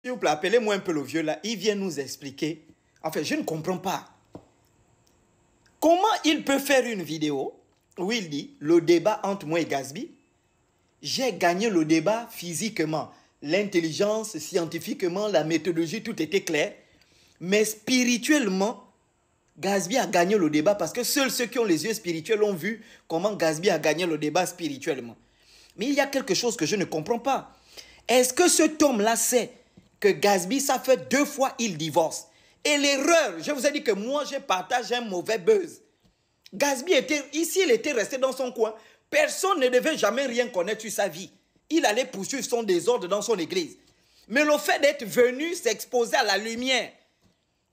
S'il vous plaît, appelez-moi un peu le vieux là. Il vient nous expliquer. Enfin, je ne comprends pas. Comment il peut faire une vidéo où il dit le débat entre moi et Gazby, j'ai gagné le débat physiquement, l'intelligence, scientifiquement, la méthodologie, tout était clair. Mais spirituellement, Gazby a gagné le débat parce que seuls ceux qui ont les yeux spirituels ont vu comment Gazby a gagné le débat spirituellement. Mais il y a quelque chose que je ne comprends pas. Est-ce que cet homme-là sait que Gazby, ça fait 2 fois il divorce? Et l'erreur, je vous ai dit que moi, j'ai partagé un mauvais buzz. Gazby était, ici, il était resté dans son coin. Personne ne devait jamais rien connaître sur sa vie. Il allait poursuivre son désordre dans son église. Mais le fait d'être venu s'exposer à la lumière,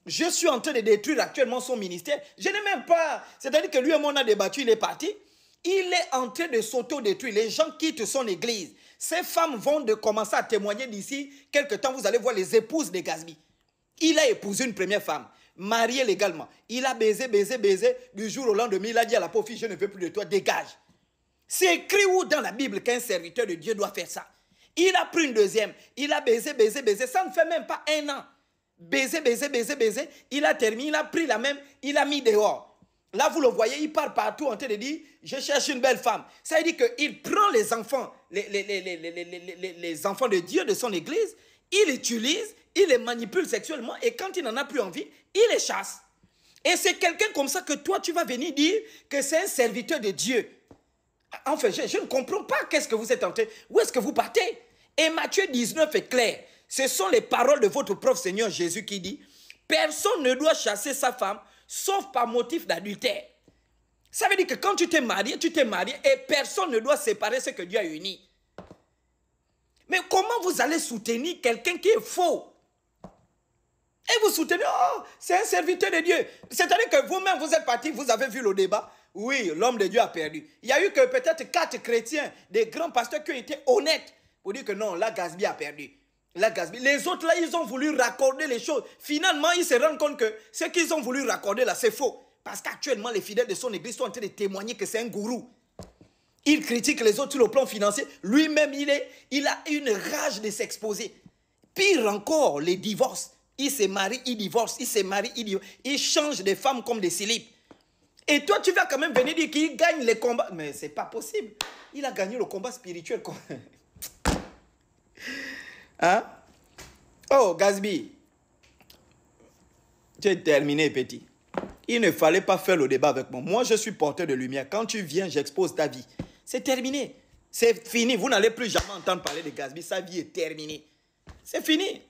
je suis en train de détruire actuellement son ministère. Je n'ai même pas... C'est-à-dire que lui et moi, on a débattu, il est parti. Il est en train de s'auto-détruire. Les gens quittent son église. Ces femmes vont commencer à témoigner d'ici quelque temps. Vous allez voir les épouses de Gazby. Il a épousé une première femme, marié légalement. Il a baisé. Du jour au lendemain, il a dit à la pauvre fille, je ne veux plus de toi, dégage. C'est écrit où dans la Bible qu'un serviteur de Dieu doit faire ça? Il a pris une deuxième. Il a baisé. Ça ne fait même pas 1 an. Baisé. Il a terminé, il a pris la même, il a mis dehors. Là, vous le voyez, il part partout en train de dire, je cherche une belle femme. Ça veut dire qu'il prend les enfants, les enfants de Dieu de son église, il les utilise, il les manipule sexuellement et quand il n'en a plus envie, il les chasse. Et c'est quelqu'un comme ça que toi, tu vas venir dire que c'est un serviteur de Dieu. Enfin, je ne comprends pas qu'est-ce que vous êtes en train, où est-ce que vous partez? Et Matthieu 19 est clair. Ce sont les paroles de votre propre Seigneur Jésus qui dit, personne ne doit chasser sa femme, sauf par motif d'adultère. Ça veut dire que quand tu t'es marié et personne ne doit séparer ce que Dieu a uni. Mais comment vous allez soutenir quelqu'un qui est faux? Et vous soutenez, oh, c'est un serviteur de Dieu. C'est-à-dire que vous-même, vous êtes parti, vous avez vu le débat. Oui, l'homme de Dieu a perdu. Il y a eu que peut-être 4 chrétiens, des grands pasteurs qui ont été honnêtes pour dire que non, là, Gazby a perdu. Là, Gazby. Les autres, là, ils ont voulu raccorder les choses. Finalement, ils se rendent compte que ce qu'ils ont voulu raccorder, là, c'est faux. Parce qu'actuellement, les fidèles de son église sont en train de témoigner que c'est un gourou. Il critique les autres sur le plan financier. Lui-même, il a une rage de s'exposer. Pire encore, les divorces. Il se marie, il divorce. Il se marie, il divorce. Il change des femmes comme des slips. Et toi, tu vas quand même venir dire qu'il gagne les combats. Mais c'est pas possible. Il a gagné le combat spirituel. Hein? Oh, Gazby. Tu es terminé, petit. Il ne fallait pas faire le débat avec moi. Moi, je suis porteur de lumière. Quand tu viens, j'expose ta vie. C'est terminé. C'est fini. Vous n'allez plus jamais entendre parler de Gazby. Sa vie est terminée. C'est fini.